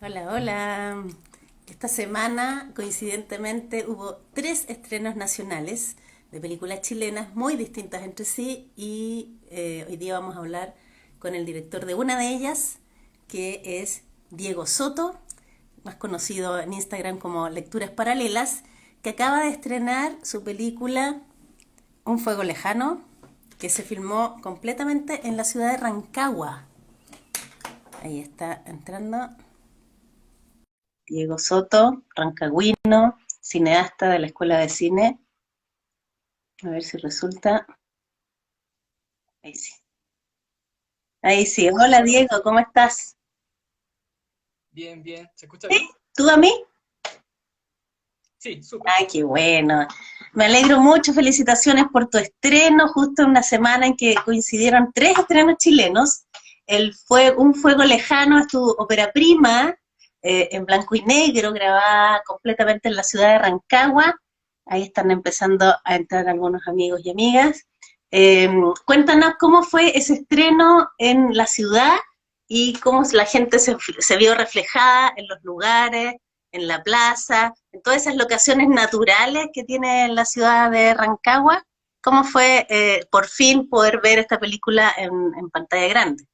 Hola, hola. Esta semana, coincidentemente, hubo tres estrenos nacionales de películas chilenas muy distintas entre sí y hoy día vamos a hablar con el director de una de ellas, que es Diego Soto, más conocido en Instagram como Lecturas Paralelas, que acaba de estrenar su película Un Fuego Lejano, que se filmó completamente en la ciudad de Rancagua. Ahí está entrando. Diego Soto, rancagüino, cineasta de la Escuela de Cine. A ver si resulta. Ahí sí. Ahí sí. Hola Diego, ¿cómo estás? Bien, bien. ¿Se escucha ¿Sí? bien? ¿Tú a mí? Sí, súper. Ay, qué bueno. Me alegro mucho, felicitaciones por tu estreno, justo en una semana en que coincidieron tres estrenos chilenos. Un Fuego Lejano es tu ópera prima, en blanco y negro, grabada completamente en la ciudad de Rancagua. Ahí están empezando a entrar algunos amigos y amigas. Eh, Cuéntanos cómo fue ese estreno en la ciudad y cómo la gente se vio reflejada en los lugares, en la plaza, en todas esas locaciones naturales que tiene la ciudad de Rancagua. ¿Cómo fue por fin poder ver esta película en pantalla grande?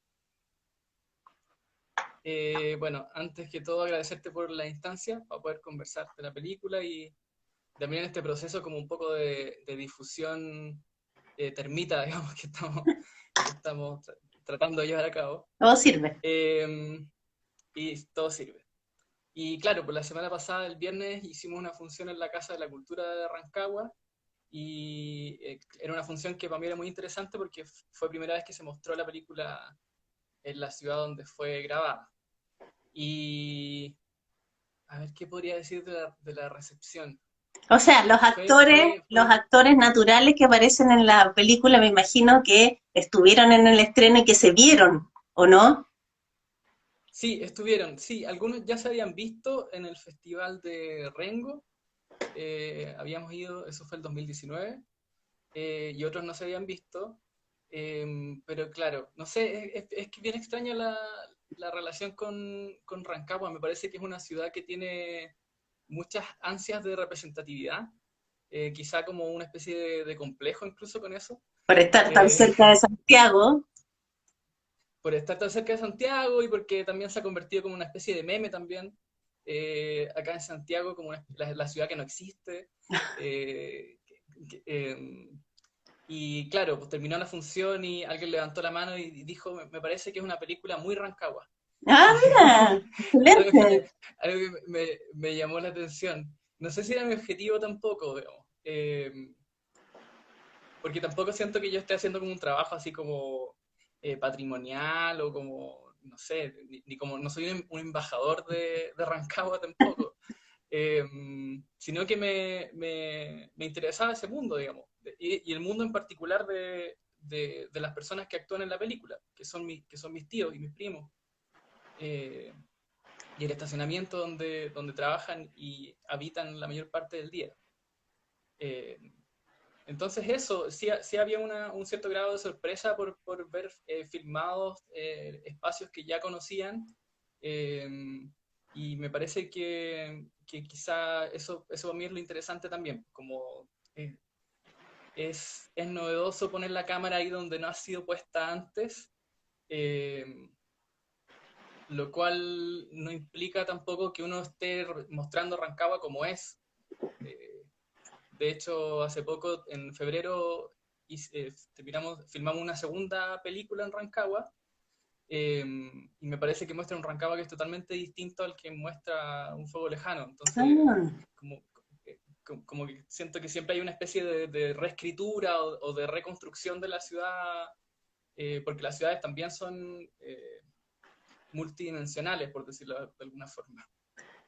Bueno, antes que todo agradecerte por la instancia para poder conversar de la película y también en este proceso como un poco de difusión termita, digamos, que estamos tratando de llevar a cabo. Todo sirve. Eh, y todo sirve. Y claro, pues la semana pasada, el viernes, hicimos una función en la Casa de la Cultura de Rancagua y era una función que para mí era muy interesante porque fue primera vez que se mostró la película en la ciudad donde fue grabada. Y a ver qué podría decir de la recepción. O sea, Fue, fue, los fue, actores naturales que aparecen en la película, me imagino que estuvieron en el estreno y que se vieron, ¿o no? sí, estuvieron, sí, algunos ya se habían visto en el Festival de Rengo, habíamos ido, eso fue el 2019, y otros no se habían visto, pero claro, no sé, es que bien extraña la relación con Rancagua, me parece que es una ciudad que tiene muchas ansias de representatividad, quizá como una especie de complejo incluso con eso, Por estar tan eh, cerca de Santiago. por estar tan cerca de Santiago y porque también se ha convertido como una especie de meme también, acá en Santiago, como la ciudad que no existe. eh, que- eh, y claro, pues terminó la función y alguien levantó la mano y dijo, me parece que es una película muy Rancagua. Ah, mira, Algo que, excelente. algo que me llamó la atención. No sé si era mi objetivo tampoco, digamos. Porque tampoco siento que yo esté haciendo como un trabajo así como patrimonial o como, no sé, ni como, no soy un embajador de Rancagua tampoco, eh, sino que me interesaba ese mundo, digamos, y el mundo en particular de las personas que actúan en la película, que son mis tíos y mis primos, eh, y el estacionamiento donde trabajan y habitan la mayor parte del día. Eh, entonces eso, sí, sí había un cierto grado de sorpresa por ver filmados espacios que ya conocían, eh, y me parece que quizá eso para mí es lo interesante también, como es novedoso poner la cámara ahí donde no ha sido puesta antes, eh, lo cual no implica tampoco que uno esté mostrando Rancagua como es. Eh, De hecho, hace poco, en febrero, filmamos una segunda película en Rancagua, y me parece que muestra un Rancagua que es totalmente distinto al que muestra Un Fuego Lejano. Entonces, Ah. como, como que siento que siempre hay una especie de reescritura o de reconstrucción de la ciudad, porque las ciudades también son multidimensionales, por decirlo de alguna forma.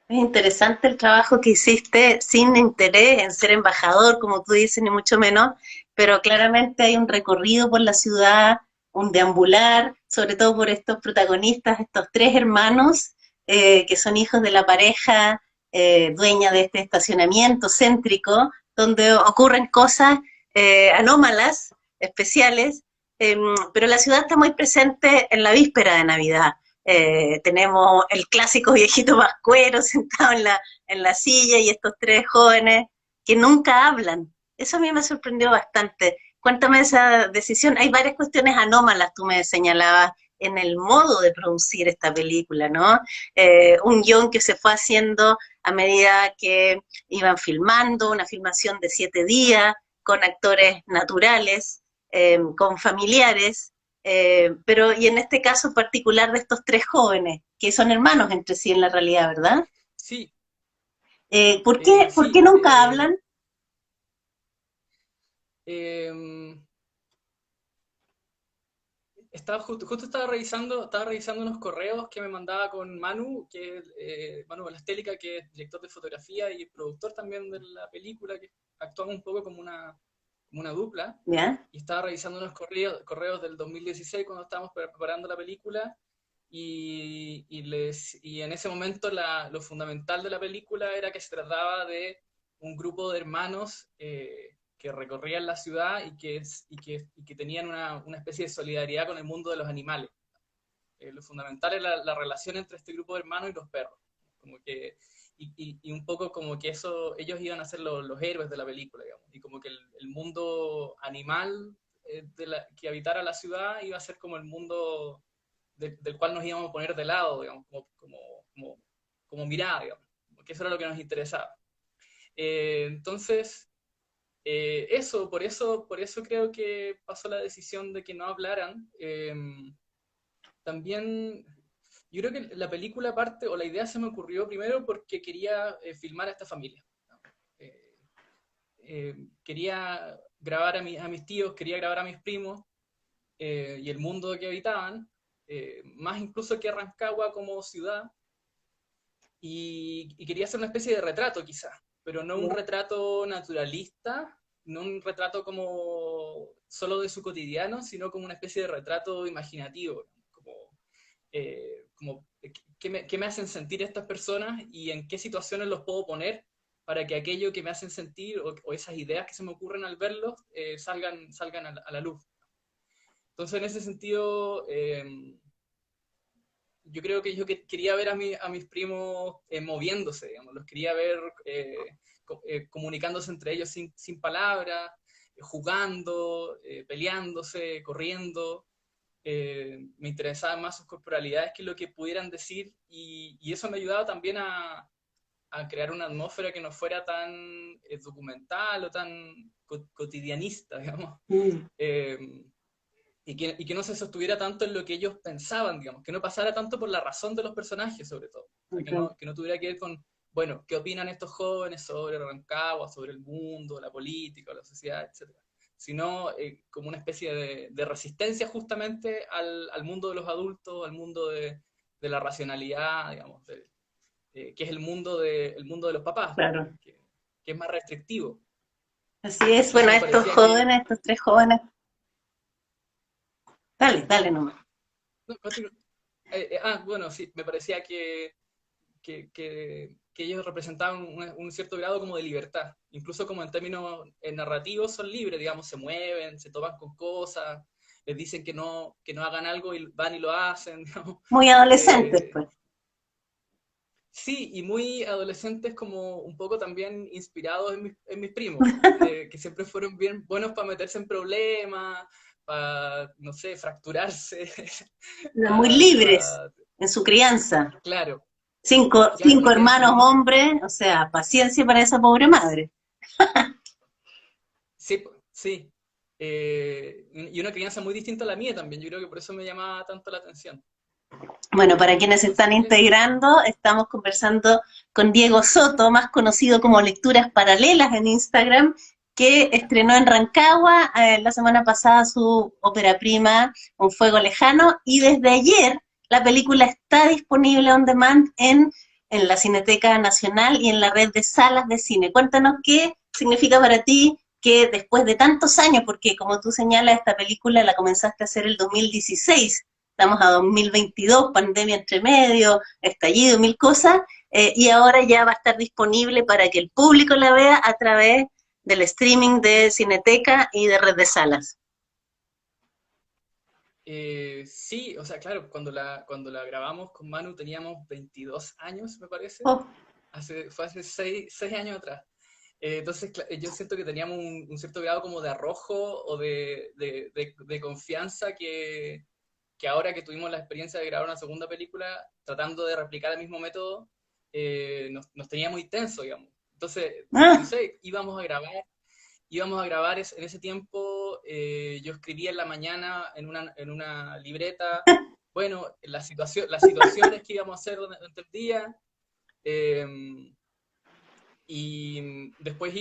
Es interesante el trabajo que hiciste sin interés en ser embajador, como tú dices, ni mucho menos, pero claramente hay un recorrido por la ciudad, un deambular, sobre todo por estos protagonistas, estos tres hermanos que son hijos de la pareja dueña de este estacionamiento céntrico, donde ocurren cosas anómalas, especiales, pero la ciudad está muy presente en la víspera de Navidad. tenemos el clásico viejito pascuero sentado en la silla y estos tres jóvenes que nunca hablan. Eso a mí me sorprendió bastante. Cuéntame esa decisión. Hay varias cuestiones anómalas, tú me señalabas, en el modo de producir esta película, ¿no? Un guión que se fue haciendo a medida que iban filmando, una filmación de 7 días, con actores naturales, con familiares, pero y en este caso particular de estos tres jóvenes, que son hermanos entre sí en la realidad, ¿verdad? Sí, ¿Por qué sí. nunca hablan? Em, justo estaba revisando unos correos que me mandaba con Manu, Manu Balastélica, que es director de fotografía y productor también de la película, que actuamos un poco como una dupla, ¿Ya? y estaba revisando unos correos del 2016 cuando estábamos preparando la película, y en ese momento lo fundamental de la película era que se trataba de un grupo de hermanos que recorrían la ciudad y que tenían una especie de solidaridad con el mundo de los animales. Lo fundamental es la relación entre este grupo de hermanos y los perros. Como que, y un poco como que ellos iban a ser los héroes de la película, digamos, y como que el mundo animal que habitara la ciudad iba a ser como el mundo del cual nos íbamos a poner de lado, digamos, como mirada, digamos, porque eso era lo que nos interesaba. Entonces, por eso creo que pasó la decisión de que no hablaran. También, yo creo que la película parte, o la idea se me ocurrió primero porque quería filmar a esta familia. Eh, Quería grabar a mis tíos, quería grabar a mis primos y el mundo que habitaban, más incluso que Rancagua como ciudad, y quería hacer una especie de retrato quizás, pero no un retrato naturalista, no un retrato como solo de su cotidiano, sino como una especie de retrato imaginativo, como qué me hacen sentir estas personas y en qué situaciones los puedo poner para que aquello que me hacen sentir o esas ideas que se me ocurren al verlos salgan a la luz. Entonces, en ese sentido, yo creo que quería ver a mis primos moviéndose, digamos, los quería ver comunicándose entre ellos sin palabras, jugando, peleándose, corriendo. Me interesaban más sus corporalidades que lo que pudieran decir, y eso me ayudaba también a crear una atmósfera que no fuera tan documental o tan cotidianista, digamos. Mm. Y que no se sostuviera tanto en lo que ellos pensaban, digamos, que no pasara tanto por la razón de los personajes, sobre todo. O sea, Okay. que no tuviera que ver con, bueno, ¿qué opinan estos jóvenes sobre Rancagua, sobre el mundo, la política, la sociedad, etcétera? Sino como una especie de resistencia justamente al mundo de los adultos, al mundo de la racionalidad, digamos, que es el mundo de los papás, digamos, Claro. que es más restrictivo. Así es. Bueno, Entonces me estos parecía que... jóvenes, estos tres jóvenes, dale, dale nomás. No, bueno, sí, me parecía que ellos representaban un cierto grado como de libertad, incluso como en términos narrativos son libres, digamos, se mueven, se topan con cosas, les dicen que no hagan algo y van y lo hacen, digamos. Muy adolescentes, Eh, pues. sí, y muy adolescentes como un poco también inspirados en mis primos, que siempre fueron bien buenos para meterse en problemas, para, no sé, fracturarse, Muy libres en su crianza. claro, claro, Cinco una crianza hermanos muy... hombres, o sea, paciencia para esa pobre madre. Sí, sí. Y una crianza muy distinta a la mía también. Yo creo que por eso me llamaba tanto la atención. Bueno, para quienes se están Entonces, integrando, estamos conversando con Diego Soto, más conocido como Lecturas Paralelas en Instagram, que estrenó en Rancagua la semana pasada su ópera prima, Un Fuego Lejano, y desde ayer la película está disponible on demand en la Cineteca Nacional y en la red de salas de cine. Cuéntanos qué significa para ti que después de tantos años, porque como tú señalas, esta película la comenzaste a hacer el 2016, estamos a 2022, pandemia entre medio, estallido, mil cosas, y ahora ya va a estar disponible para que el público la vea a través del streaming de Cineteca y de Red de Salas. Sí, o sea, claro, cuando la grabamos con Manu teníamos 22 años, me parece. Oh, Fue hace 6 años atrás. Entonces, yo siento que teníamos un cierto grado como de arrojo o de confianza que ahora que tuvimos la experiencia de grabar una segunda película, tratando de replicar el mismo método, nos tenía muy tenso, digamos. Entonces, no ah, sé, íbamos a grabar en ese tiempo, yo escribía en la mañana en una libreta, bueno, las situaciones que íbamos a hacer durante el día, eh, y después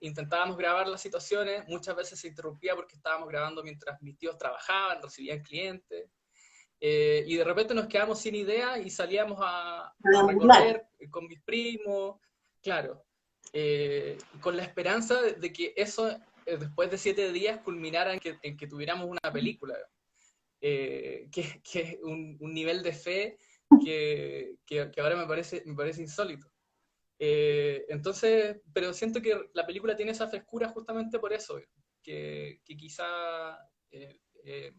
intentábamos grabar las situaciones, muchas veces se interrumpía porque estábamos grabando mientras mis tíos trabajaban, recibían clientes, y de repente nos quedamos sin idea y salíamos a triangular. recorrer con mis primos, claro, con la esperanza de que eso, después de 7 días, culminara en que tuviéramos una película, que es un nivel de fe que ahora me parece insólito. Entonces, pero siento que la película tiene esa frescura justamente por eso, que quizá eh,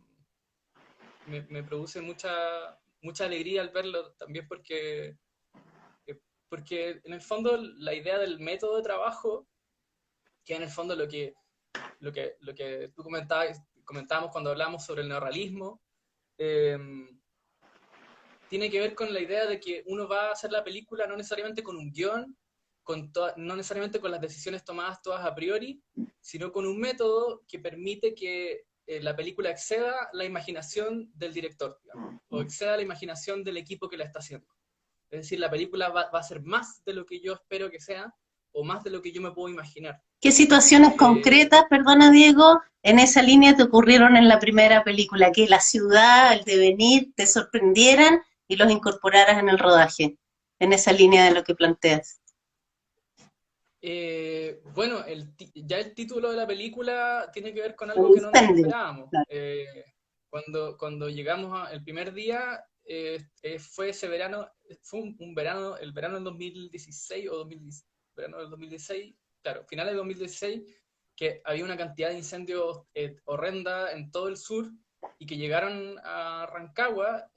me produce mucha alegría al verlo, también porque en el fondo la idea del método de trabajo, que en el fondo lo que tú comentábamos cuando hablamos sobre el neorrealismo, eh, tiene que ver con la idea de que uno va a hacer la película no necesariamente con un guión, no necesariamente con las decisiones tomadas todas a priori, sino con un método que permite que la película exceda la imaginación del director, digamos, o exceda la imaginación del equipo que la está haciendo. Es decir, la película va a ser más de lo que yo espero que sea, o más de lo que yo me puedo imaginar. ¿Qué situaciones Eh, concretas, perdona Diego, en esa línea te ocurrieron en la primera película? Que la ciudad, el devenir, te sorprendieran y los incorporaras en el rodaje, en esa línea de lo que planteas. bueno, ya el título de la película tiene que ver con Un algo que no nos incendio. esperábamos. Cuando llegamos el primer día, fue ese verano, fue un verano, el verano del 2016 o 2010, verano del 2016, claro, finales de 2016, que había una cantidad de incendios horrenda en todo el sur y que llegaron a Rancagua.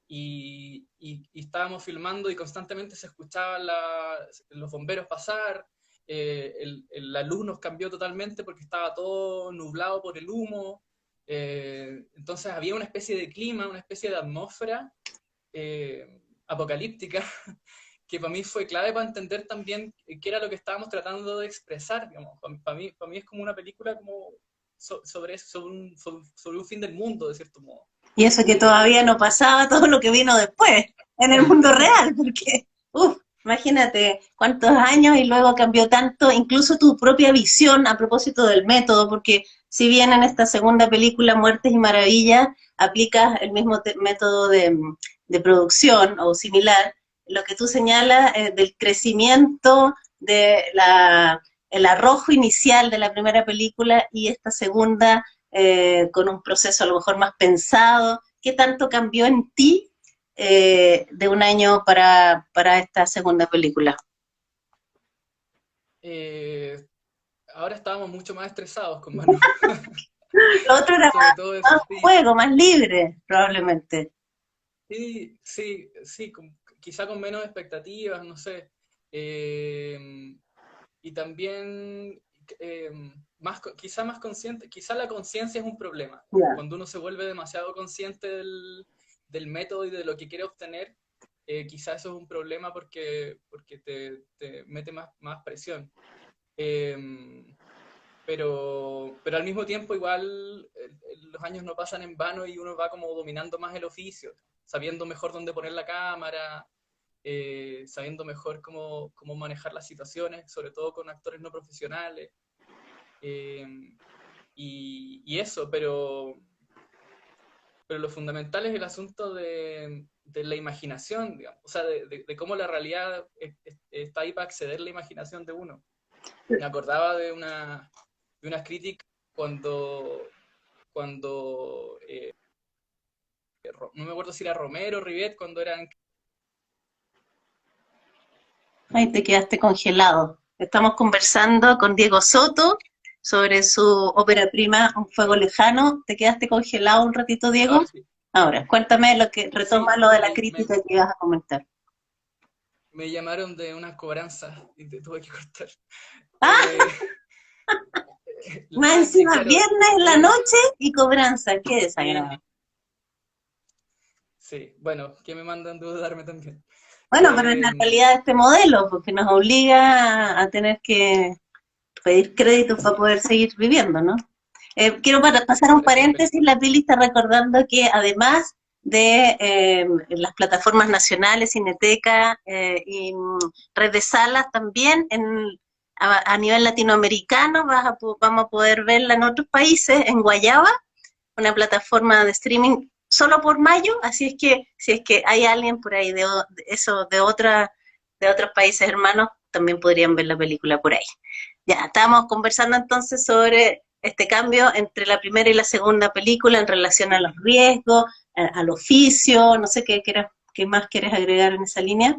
Y estábamos filmando y constantemente se escuchaban los bomberos pasar, la luz nos cambió totalmente porque estaba todo nublado por el humo, entonces había una especie de clima, una especie de atmósfera apocalíptica que para mí fue clave para entender también qué era lo que estábamos tratando de expresar, digamos. Para mí es como una película como sobre un fin del mundo, de cierto modo. Y eso que todavía no pasaba todo lo que vino después en el mundo real, porque, imagínate cuántos años y luego cambió tanto, incluso tu propia visión a propósito del método, porque si bien en esta segunda película, Muertes y Maravillas, aplicas el mismo método de producción o similar, lo que tú señalas del crecimiento de el arrojo inicial de la primera película y esta segunda con un proceso a lo mejor más pensado. ¿Qué tanto cambió en ti de un año para esta segunda película? Eh, Ahora estábamos mucho más estresados con Manu. Lo otro era Sobre todo eso, más sí. juego, más libre, probablemente. Sí, sí, sí, quizá con menos expectativas, no sé. Eh, y también eh, quizá más consciente, quizá la conciencia es un problema. Yeah. Cuando uno se vuelve demasiado consciente del método y de lo que quiere obtener, quizá eso es un problema porque te mete más presión. Eh, pero al mismo tiempo igual los años no pasan en vano y uno va como dominando más el oficio, sabiendo mejor dónde poner la cámara, sabiendo mejor cómo manejar las situaciones, sobre todo con actores no profesionales. eh, y eso, pero lo fundamental es el asunto de la imaginación, digamos, o sea, de cómo la realidad está ahí para acceder a la imaginación de uno. Me acordaba de unas críticas cuando no me acuerdo si era Romero o Rivet, cuando eran... Ahí te quedaste congelado. Estamos conversando con Diego Soto sobre su ópera prima, Un fuego lejano. ¿Te quedaste congelado un ratito, Diego? Ahora sí. Ahora, cuéntame lo que, Sí, retoma lo de la crítica que ibas a comentar. me llamaron de unas cobranzas y te tuve que cortar. ¡Ah! Eh, Más sí, encima, claro. viernes en la noche y cobranza. Qué Sí, desagradable. sí. Bueno, que me mandan dudarme también. Bueno, pero es Eh, la realidad de este modelo, porque nos obliga a tener que pedir créditos para poder seguir viviendo, ¿no? Quiero pasar un por eso, paréntesis, la Pili está recordando que además de las plataformas nacionales, Cineteca y Red de Salas, también a nivel latinoamericano vamos a poder verla en otros países, en Guayaba, una plataforma de streaming solo por mayo, así es que si es que hay alguien por ahí de eso, de otros países hermanos, también podrían ver la película por ahí. Ya, estábamos conversando entonces sobre este cambio entre la primera y la segunda película en relación a los riesgos, al oficio, no sé qué más quieres agregar en esa línea.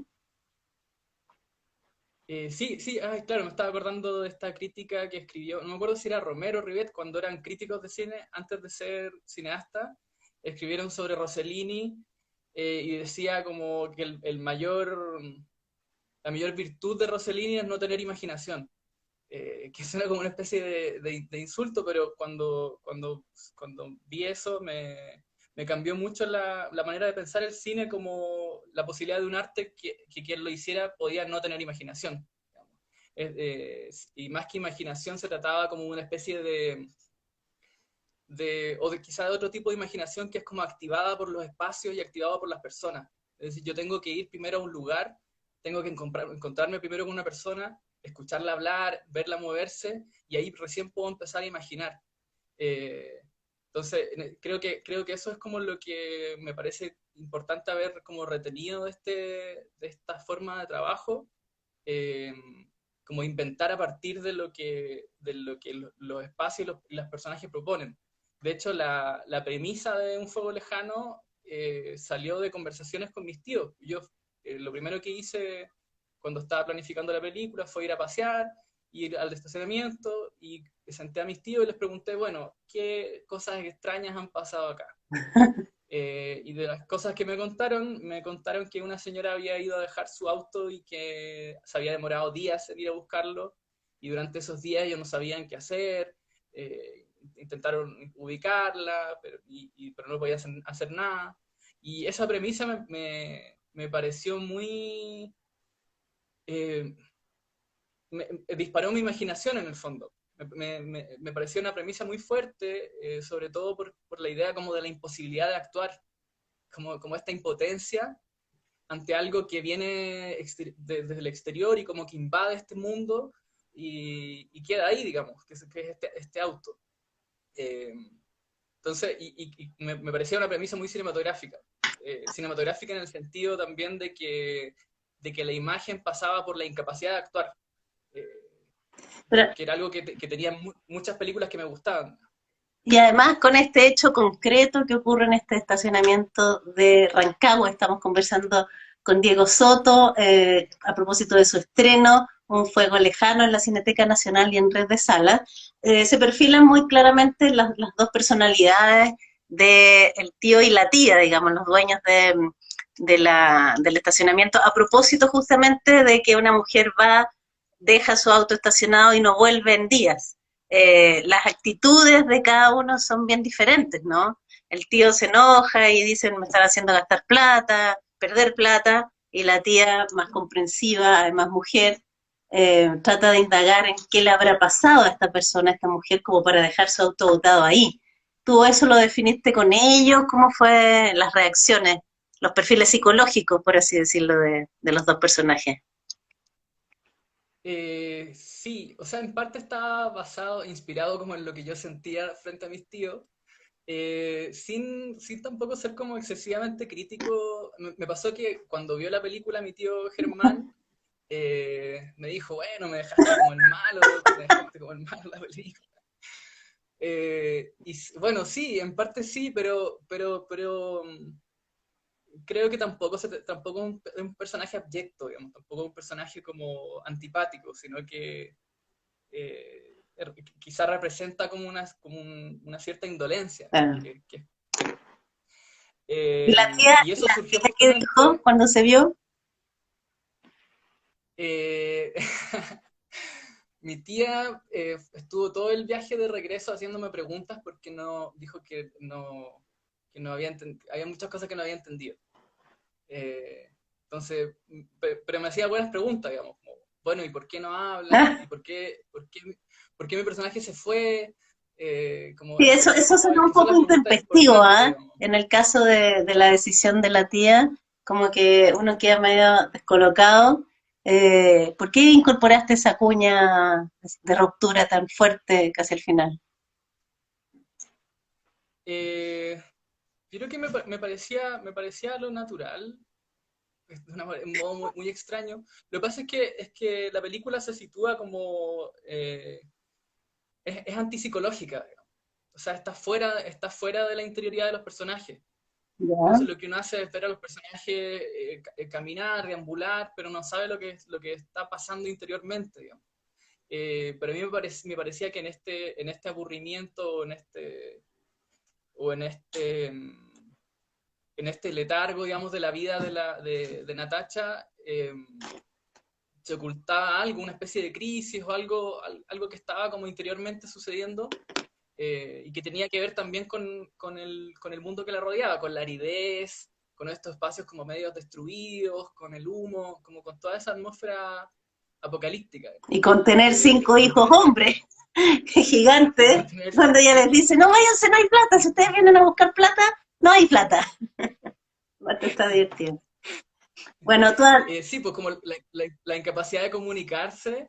sí, sí, ay, claro, me estaba acordando de esta crítica que escribió, no me acuerdo si era Romero o Rivet, cuando eran críticos de cine, antes de ser cineasta, escribieron sobre Rossellini y decía como que la mayor virtud de Rossellini es no tener imaginación, que suena como una especie de insulto, pero cuando vi eso me cambió mucho la manera de pensar el cine como la posibilidad de un arte que quien lo hiciera podía no tener imaginación. Y más que imaginación se trataba como una especie o de quizá de otro tipo de imaginación que es como activada por los espacios y activada por las personas. Es decir, yo tengo que ir primero a un lugar, tengo que encontrarme primero con una persona, escucharla hablar, verla moverse, y ahí recién puedo empezar a imaginar. Eh, entonces, creo que eso es como lo que me parece importante haber como retenido de esta forma de trabajo, eh, como inventar a partir de lo que los espacios y los personajes proponen. De hecho, la premisa de Un fuego lejano salió de conversaciones con mis tíos. Yo lo primero que hice cuando estaba planificando la película fue ir a pasear, ir al estacionamiento y senté a mis tíos y les pregunté, bueno, ¿qué cosas extrañas han pasado acá? Y de las cosas que me contaron que una señora había ido a dejar su auto y que se había demorado días en ir a buscarlo, y durante esos días ellos no sabían qué hacer, intentaron ubicarla, pero no podían hacer nada. Y esa premisa me pareció muy... eh, disparó mi imaginación en el fondo. Me pareció una premisa muy fuerte, sobre todo por la idea como de la imposibilidad de actuar, como esta impotencia ante algo que viene desde el exterior y como que invade este mundo y queda ahí, digamos, que es este auto. Eh, entonces, me parecía una premisa muy cinematográfica. Cinematográfica en el sentido también de que la imagen pasaba por la incapacidad de actuar, eh, Pero que era algo que tenía muchas películas que me gustaban. y además con este hecho concreto que ocurre en este estacionamiento de Rancagua, estamos conversando con Diego Soto a propósito de su estreno, Un fuego lejano en la Cineteca Nacional y en Red de Salas. Se perfilan muy claramente las dos personalidades del tío y la tía, digamos, los dueños del estacionamiento, a propósito justamente de que una mujer va, deja su auto estacionado y no vuelve en días. Las actitudes de cada uno son bien diferentes, ¿no? El tío se enoja y dice, me están haciendo gastar plata, perder plata, y la tía, más comprensiva, además mujer, trata de indagar en qué le habrá pasado a esta persona, a esta mujer, como para dejar su auto botado ahí. ¿Tú eso lo definiste con ellos? ¿Cómo fue las reacciones, los perfiles psicológicos, por así decirlo, de los dos personajes? Sí, o sea, en parte estaba basado, inspirado como en lo que yo sentía frente a mis tíos, sin tampoco ser como excesivamente crítico. Me pasó que cuando vio la película mi tío Germán me dijo, bueno, me dejaste como el malo, me dejaste como el malo en la película. Bueno, sí, en parte sí, pero creo que tampoco es un personaje abyecto, digamos, tampoco es un personaje como antipático, sino que quizá representa como una cierta indolencia. Claro. Que ¿Y y eso la surgió tía qué dijo justamente. cuando se vio? eh, Mi tía estuvo todo el viaje de regreso haciéndome preguntas porque no dijo que no había había muchas cosas que no había entendido. Entonces, pero me hacía buenas preguntas, digamos, como, bueno, ¿y por qué no hablan? ¿Y por qué mi personaje se fue? Como Sí, eso suena un son poco las preguntas intempestivo, importantes, ¿ah? digamos. En el caso de la decisión de la tía, como que uno queda medio descolocado. ¿Por qué incorporaste esa cuña de ruptura tan fuerte casi al final? Eh, yo creo que me parecía lo natural, de un modo muy extraño. Lo que pasa es que la película se sitúa como, es antipsicológica, digamos. O sea, está fuera de la interioridad de los personajes. Ya. Entonces lo que uno hace es ver a los personajes caminar, deambular, pero no sabe lo que está pasando interiormente, digamos. Pero a mí me parecía que en este aburrimiento, o en este letargo, digamos, de la vida de Natacha, se ocultaba algo, una especie de crisis o algo que estaba como interiormente sucediendo, y que tenía que ver también con el mundo que la rodeaba, con la aridez, con estos espacios como medios destruidos, con el humo, como con toda esa atmósfera apocalíptica. Y con tener Eh, 5 hijos hombres y con gigantes, tener cuando ella les dice, no váyanse, no hay plata, si ustedes vienen a buscar plata, no hay plata. Aparte está divertido. Bueno, tú, Sí, pues como la incapacidad de comunicarse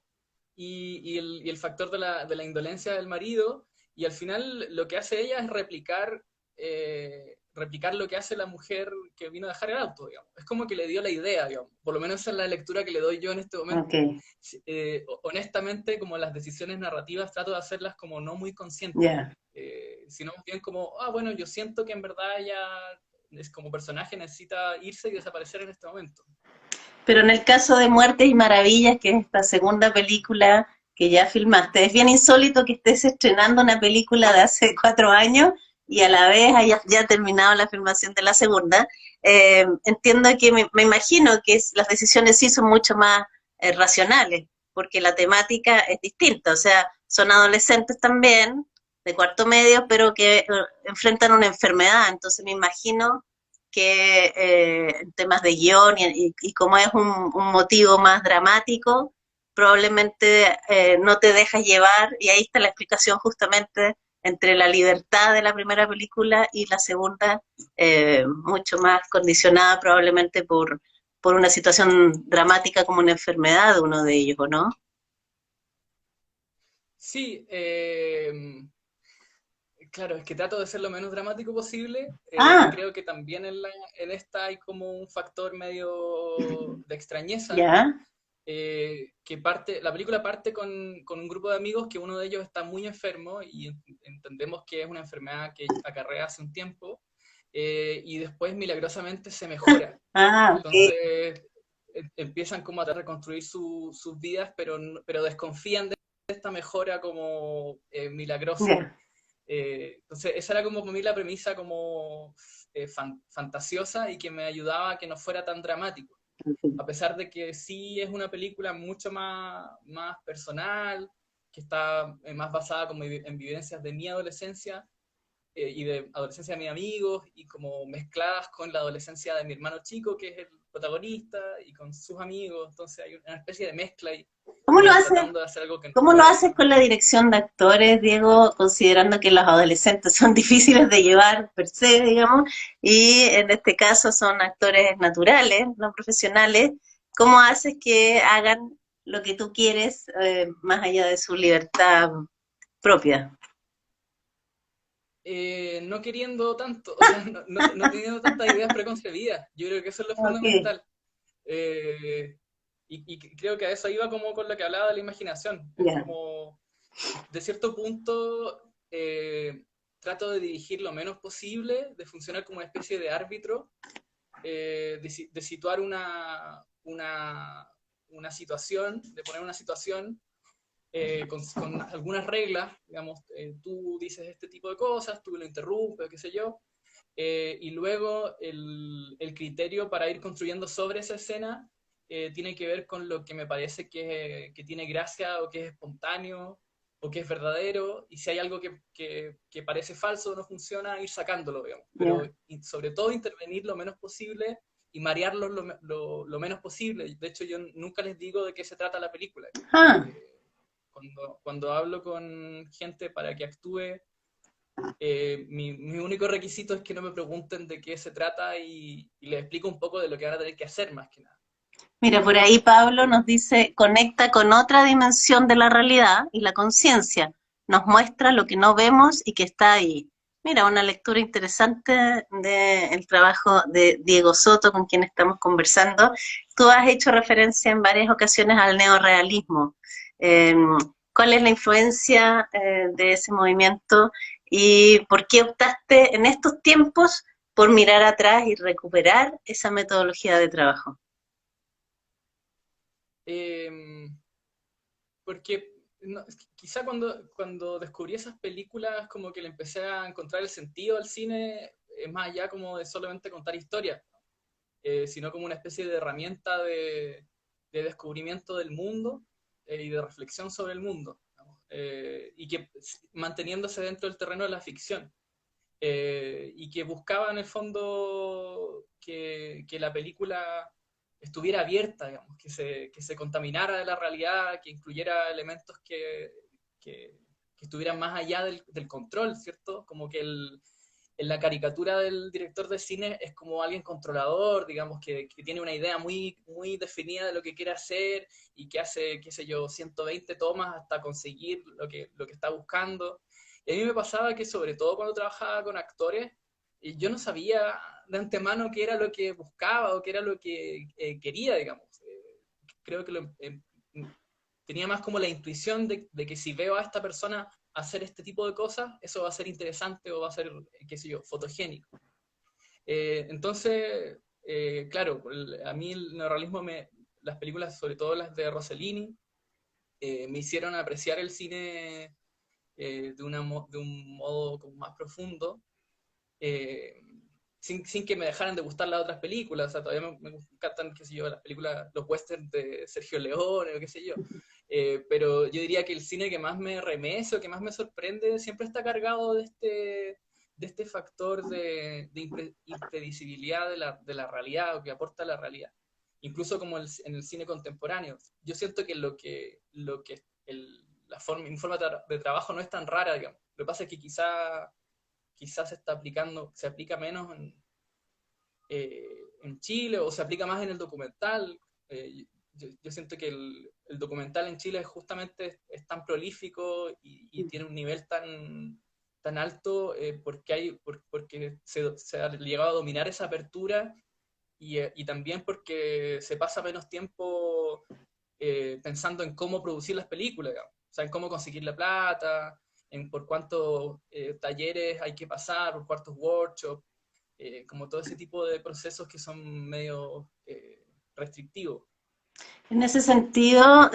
y el factor de la indolencia del marido, y al final lo que hace ella es replicar lo que hace la mujer que vino a dejar el auto, digamos. Es como que le dio la idea, digamos. Por lo menos esa es la lectura que le doy yo en este ok, momento. Honestamente, como las decisiones narrativas trato de hacerlas como no muy conscientes, ya. sino más bien como, bueno, yo siento que en verdad ella es como personaje necesita irse y desaparecer en este momento. Pero en el caso de Muertes y Maravillas, que es esta segunda película que ya filmaste, es bien insólito que estés estrenando una película de hace 4 años y a la vez hayas ya terminado la filmación de la segunda. Entiendo que me imagino que las decisiones sí son mucho más racionales, porque la temática es distinta, o sea, son adolescentes también, de cuarto medio, pero que enfrentan una enfermedad, entonces me imagino que en temas de guión y como es un motivo más dramático, probablemente no te dejas llevar, y ahí está la explicación justamente entre la libertad de la primera película y la segunda, mucho más condicionada probablemente por una situación dramática como una enfermedad de uno de ellos, ¿o no? Sí, claro, es que trato de ser lo menos dramático posible. Yo Ah, creo que también en esta hay como un factor medio de extrañeza, ya, la película parte con un grupo de amigos que uno de ellos está muy enfermo y entendemos que es una enfermedad que acarrea hace un tiempo, y después milagrosamente se mejora. ok, Entonces empiezan como a reconstruir sus vidas, pero desconfían de esta mejora como milagrosa. ya. Entonces, esa era como para mí la premisa como fantasiosa y que me ayudaba a que no fuera tan dramático. A pesar de que sí es una película mucho más personal, que está más basada como en vivencias de mi adolescencia, y de adolescencia de mis amigos, y como mezcladas con la adolescencia de mi hermano chico, que es el protagonista, y con sus amigos. Entonces hay una especie de mezcla y ¿Cómo lo como haces? tratando de hacer algo que no ¿Cómo lo fuera haces tan. con la dirección de actores, Diego, considerando que los adolescentes son difíciles de llevar per se, digamos, y en este caso son actores naturales, no profesionales? ¿Cómo haces que hagan lo que tú quieres, más allá de su libertad propia? No queriendo tanto, o sea, no teniendo tantas ideas preconcebidas. Yo creo que eso es lo Ok, fundamental. Eh, y creo que a eso iba como con lo que hablaba de la imaginación. Es ya. como, de cierto punto, trato de dirigir lo menos posible, de funcionar como una especie de árbitro, de situar una situación, de poner una situación, con algunas reglas, digamos, tú dices este tipo de cosas, tú lo interrumpes, qué sé yo, y luego el criterio para ir construyendo sobre esa escena tiene que ver con lo que me parece que tiene gracia o que es espontáneo o que es verdadero, y si hay algo que parece falso o no funciona, ir sacándolo, digamos. Pero Ya. sobre todo intervenir lo menos posible y marearlos lo menos posible. De hecho, yo nunca les digo de qué se trata la película. Ah, Cuando hablo con gente para que actúe, mi único requisito es que no me pregunten de qué se trata y les explico un poco de lo que van a tener que hacer más que nada. mira, por ahí Pablo Eh, nos dice, conecta con otra dimensión de la realidad y la conciencia. Nos muestra lo que no vemos y que está ahí. Mira, una lectura interesante del trabajo de Diego Soto, con quien estamos conversando. Tú has hecho referencia en varias ocasiones al neorrealismo. Eh, ¿Cuál es la influencia de ese movimiento y por qué optaste en estos tiempos por mirar atrás y recuperar esa metodología de trabajo? eh, Porque es que quizá cuando descubrí esas películas, como que le empecé a encontrar el sentido al cine, más allá como de solamente contar historias, sino como una especie de herramienta de descubrimiento del mundo y de reflexión sobre el mundo, ¿no? Y que manteniéndose dentro del terreno de la ficción. Y que buscaba en el fondo que la película estuviera abierta, digamos, que se contaminara de la realidad, que incluyera elementos que estuvieran más allá del control, ¿cierto? Como que en la caricatura del director de cine es como alguien controlador, digamos, que tiene una idea muy, muy definida de lo que quiere hacer y que hace, qué sé yo, 120 tomas hasta conseguir lo que está buscando. Y a mí me pasaba que sobre todo cuando trabajaba con actores, yo no sabía de antemano qué era lo que buscaba o qué era lo que quería, digamos. Creo que tenía más como la intuición de que si veo a esta persona hacer este tipo de cosas, eso va a ser interesante o va a ser, qué sé yo, fotogénico. Entonces, claro, a mí el neorrealismo, las películas, sobre todo las de Rossellini, me hicieron apreciar el cine de un modo como más profundo, eh, sin que me dejaran de gustar las otras películas. O sea, todavía me encantan, qué sé yo, las películas, los westerns de Sergio Leone o qué sé yo. Pero yo diría que el cine que más me remece o que más me sorprende siempre está cargado de este factor de impredecibilidad de la realidad o que aporta la realidad. Incluso como en el cine contemporáneo. Yo siento que mi forma de trabajo no es tan rara, digamos. Lo que pasa es que quizás se aplica menos en Chile o se aplica más en el documental. Yo siento que el documental en Chile justamente es tan prolífico y tiene un nivel tan alto porque se ha llegado a dominar esa apertura y también porque se pasa menos tiempo pensando en cómo producir las películas, digamos. O sea, en cómo conseguir la plata, en por cuántos talleres hay que pasar, por cuántos workshops, como todo ese tipo de procesos que son medio restrictivos. En ese sentido,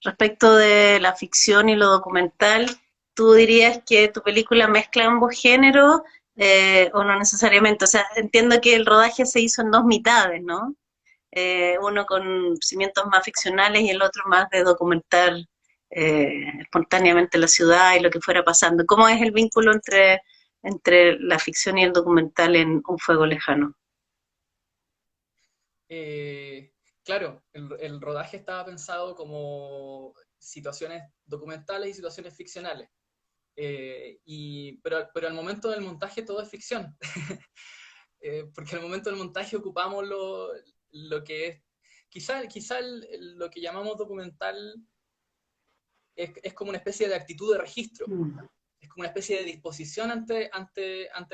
respecto de la ficción y lo documental, ¿tú dirías que tu película mezcla ambos géneros o no necesariamente? O sea, entiendo que el rodaje se hizo en dos mitades, ¿no? Uno con cimientos más ficcionales y el otro más de documentar espontáneamente la ciudad y lo que fuera pasando. ¿Cómo es el vínculo entre la ficción y el documental en Un fuego lejano? Claro, el rodaje estaba pensado como situaciones documentales y situaciones ficcionales. Pero al momento del montaje todo es ficción. Porque al momento del montaje ocupamos lo que es, quizá lo que llamamos documental es como una especie de actitud de registro, Mm. es como una especie de disposición ante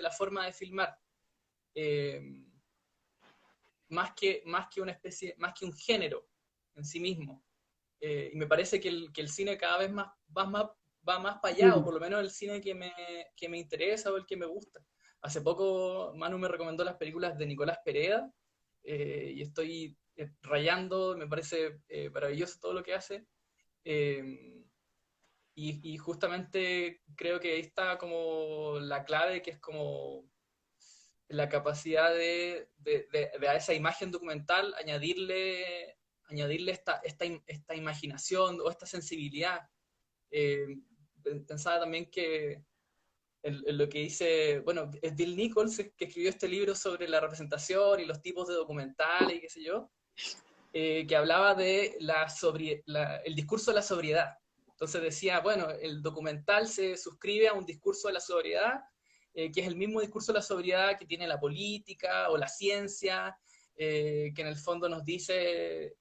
la forma de filmar, eh, más que una especie, más que un género en sí mismo. Y me parece que el cine cada vez va más para allá, o Mm. por lo menos el cine que me interesa o el que me gusta. Hace poco Manu me recomendó las películas de Nicolás Pereda, y estoy rayando, me parece maravilloso todo lo que hace. Y justamente creo que ahí está como la clave, que es como la capacidad de a esa imagen documental añadirle esta imaginación o esta sensibilidad. Eh, Pensaba también que en lo que dice, bueno, es Bill Nichols que escribió este libro sobre la representación y los tipos de documentales y qué sé yo, que hablaba de el discurso de la sobriedad. Entonces decía, bueno, el documental se suscribe a un discurso de la sobriedad, que es el mismo discurso de la sobriedad que tiene la política o la ciencia, que en el fondo nos dice,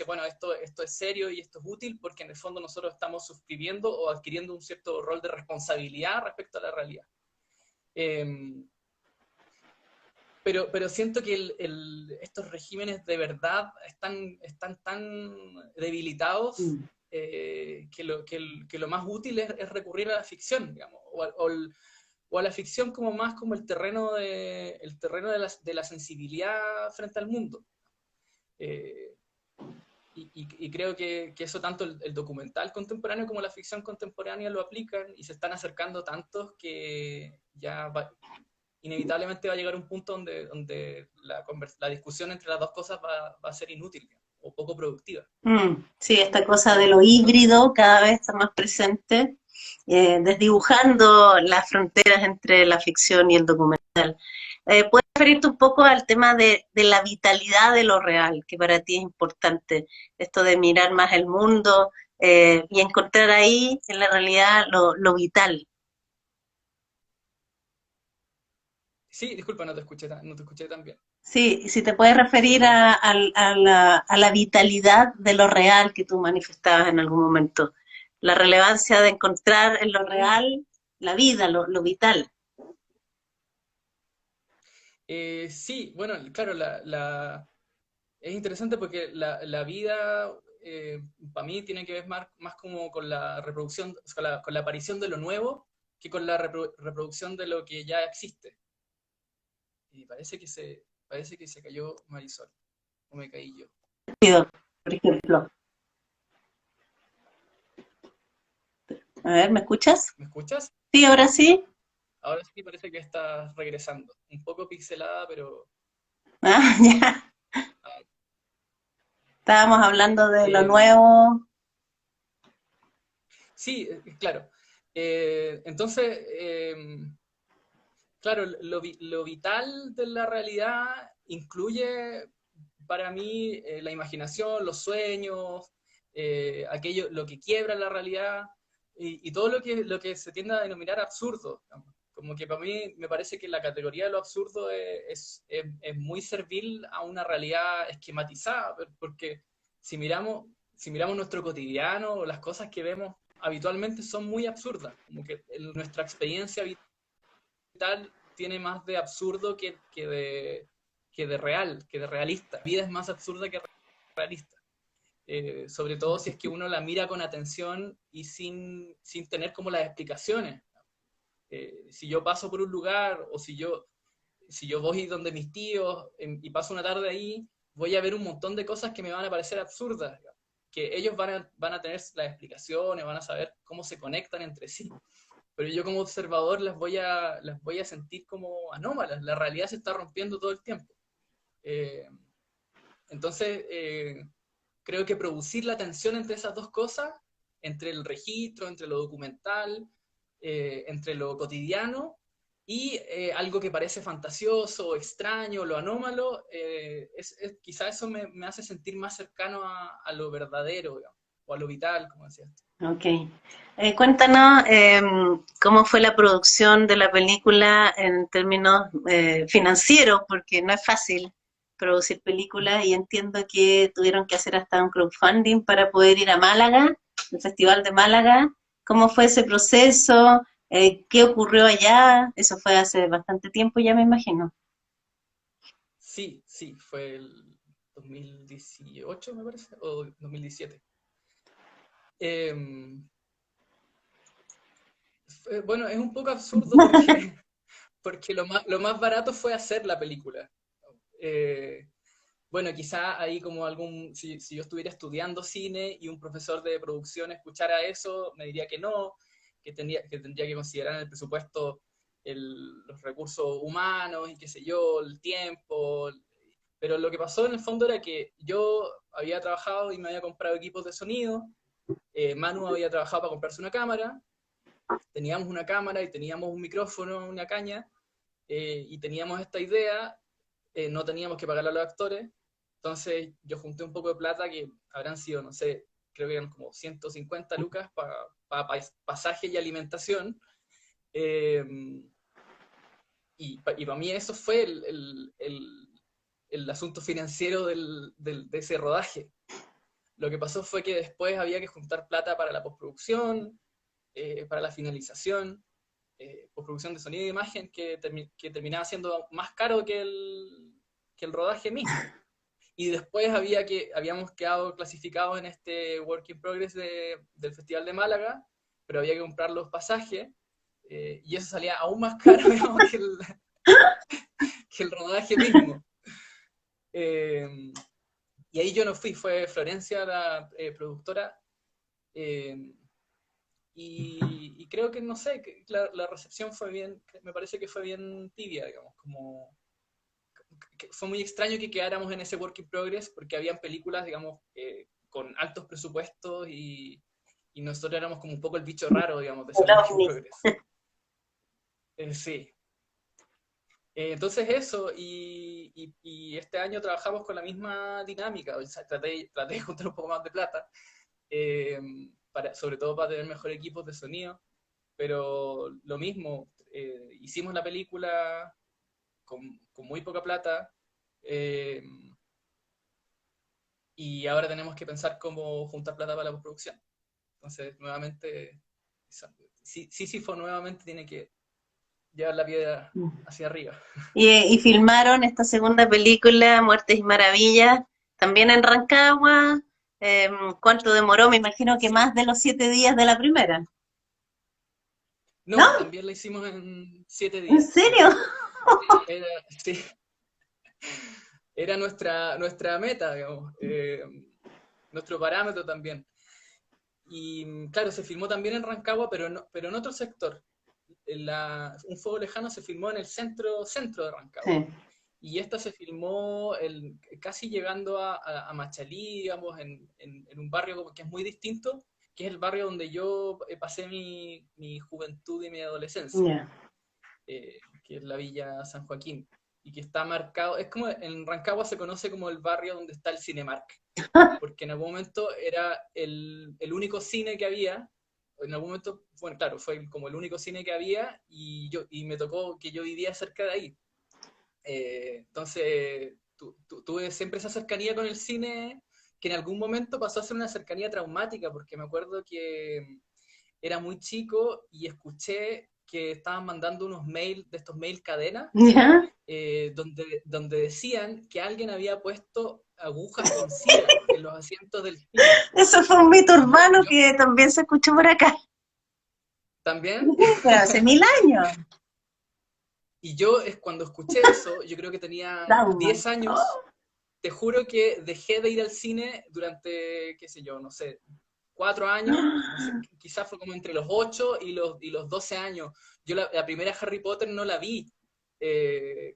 bueno, esto es serio y esto es útil porque en el fondo nosotros estamos suscribiendo o adquiriendo un cierto rol de responsabilidad respecto a la realidad. Eh, pero siento que estos regímenes de verdad están tan debilitados, que lo más útil es recurrir a la ficción, digamos, o a la ficción como más como el terreno de la sensibilidad frente al mundo. Eh, y creo que eso tanto el documental contemporáneo como la ficción contemporánea lo aplican y se están acercando tantos que inevitablemente va a llegar un punto donde la discusión entre las dos cosas va a ser inútil o poco productiva. Sí, esta cosa de lo híbrido cada vez está más presente, desdibujando las fronteras entre la ficción y el documental. ¿Puedes referirte un poco al tema de la vitalidad de lo real, que para ti es importante, esto de mirar más el mundo y encontrar ahí en la realidad lo vital? Sí, disculpa, no te escuché tan bien. Sí, y si te puedes referir a la vitalidad de lo real que tú manifestabas en algún momento, la relevancia de encontrar en lo real la vida, lo vital. Sí, bueno, claro, es interesante porque la vida, para mí, tiene que ver más como con la reproducción, con la aparición de lo nuevo, que con la reproducción de lo que ya existe. Y parece que se cayó Marisol, o me caí yo. Por ejemplo. A ver, ¿me escuchas? ¿Me escuchas? Sí, ahora sí. Ahora sí parece que estás regresando. Un poco pixelada, pero... Ah, ya. ah, Estábamos hablando de lo em, nuevo. sí, claro. Entonces, claro, lo vital de la realidad incluye para mí la imaginación, los sueños, lo que quiebra la realidad y todo lo que se tiende a denominar absurdo, digamos. Como que para mí me parece que la categoría de lo absurdo es muy servil a una realidad esquematizada, porque si miramos nuestro cotidiano, las cosas que vemos habitualmente son muy absurdas, como que nuestra experiencia vital tiene más de absurdo que de real, que de realista. La vida es más absurda que realista. Sobre todo si es que uno la mira con atención y sin tener como las explicaciones. Si yo paso por un lugar o si yo voy donde mis tíos y paso una tarde ahí, voy a ver un montón de cosas que me van a parecer absurdas, digamos, que ellos van a tener las explicaciones, van a saber cómo se conectan entre sí, pero yo como observador las voy a sentir como anómalas, la realidad se está rompiendo todo el tiempo. Eh, entonces, creo que producir la tensión entre esas dos cosas, entre el registro, entre lo documental, entre lo cotidiano y algo que parece fantasioso, extraño, lo anómalo, quizá eso me hace sentir más cercano a lo verdadero, digamos, o a lo vital, como decías tú. Ok. Cuéntanos cómo fue la producción de la película en términos financieros, porque no es fácil producir películas y entiendo que tuvieron que hacer hasta un crowdfunding para poder ir a Málaga, el Festival de Málaga. ¿Cómo fue ese proceso? ¿Qué ocurrió allá? Eso fue hace bastante tiempo ya me imagino. Sí, sí, fue el 2018, me parece, o 2017. Em, bueno, es un poco absurdo porque, porque lo más barato fue hacer la película. Eh, bueno, quizá ahí como si yo estuviera estudiando cine y un profesor de producción escuchara eso, me diría que no, que tendría que considerar en el presupuesto los recursos humanos y qué sé yo, el tiempo. Pero lo que pasó en el fondo era que yo había trabajado y me había comprado equipos de sonido, Manu había trabajado para comprarse una cámara, teníamos una cámara y teníamos un micrófono, una caña, y teníamos esta idea, no teníamos que pagarle a los actores, entonces yo junté un poco de plata que habrán sido, no sé, creo que eran como 150 lucas para pasaje y alimentación, eh, y para mí eso fue el asunto financiero de ese rodaje. Lo que pasó fue que después había que juntar plata para la postproducción, para la finalización, postproducción de sonido e imagen, que terminaba siendo más caro que el rodaje mismo. Y después habíamos quedado clasificados en este Work in Progress del Festival de Málaga, pero había que comprar los pasajes, y eso salía aún más caro, digamos, que el rodaje mismo. Y ahí yo no fui, fue Florencia, la productora, y creo que, no sé, que la recepción fue bien, me parece que fue bien tibia, digamos, como que fue muy extraño que quedáramos en ese work in progress porque habían películas, digamos, con altos presupuestos y nosotros éramos como un poco el bicho raro, digamos, de ese work in progress. Sí. Entonces eso, y este año trabajamos con la misma dinámica, o sea, traté de juntar un poco más de plata, sobre todo para tener mejor equipos de sonido, pero lo mismo, hicimos la película con muy poca plata, y ahora tenemos que pensar cómo juntar plata para la postproducción. Entonces, nuevamente, Sísifo nuevamente tiene que llevar la piedra hacia arriba. Y filmaron esta segunda película, Muertes y Maravillas, también en Rancagua. ¿Cuánto demoró? Me imagino que más de los 7 días de la primera. No, ¿No? también la hicimos en 7 ¿En días. serio? Sí. Era nuestra meta, digamos, nuestro parámetro también. Y claro, se filmó también en Rancagua, pero en otro sector. Un fuego lejano se filmó en el centro de Rancagua. Sí. Y esta se filmó casi llegando a Machalí, digamos, en un barrio que es muy distinto, que es el barrio donde yo pasé mi juventud y mi adolescencia, Yeah. que es la Villa San Joaquín, y que está marcado, es como en Rancagua se conoce como el barrio donde está el Cinemark, porque en algún momento era el único cine que había, en algún momento, bueno, claro, fue como el único cine que había, y me tocó que yo vivía cerca de ahí. Entonces, tuve siempre esa cercanía con el cine, que en algún momento pasó a ser una cercanía traumática, porque me acuerdo que era muy chico y escuché que estaban mandando unos mails, de estos mail cadena, ¿Ya? donde decían que alguien había puesto agujas con cera en los asientos del cine. Eso fue un mito Y urbano que también se escuchó por acá. también, Pero hace 1000 años. y yo cuando escuché eso, yo creo que tenía Trauma. 10 años, te juro que dejé de ir al cine durante, qué sé yo, no sé, 4 años, no sé, quizás fue como entre los 8 y los 12 años. Yo la primera Harry Potter no la vi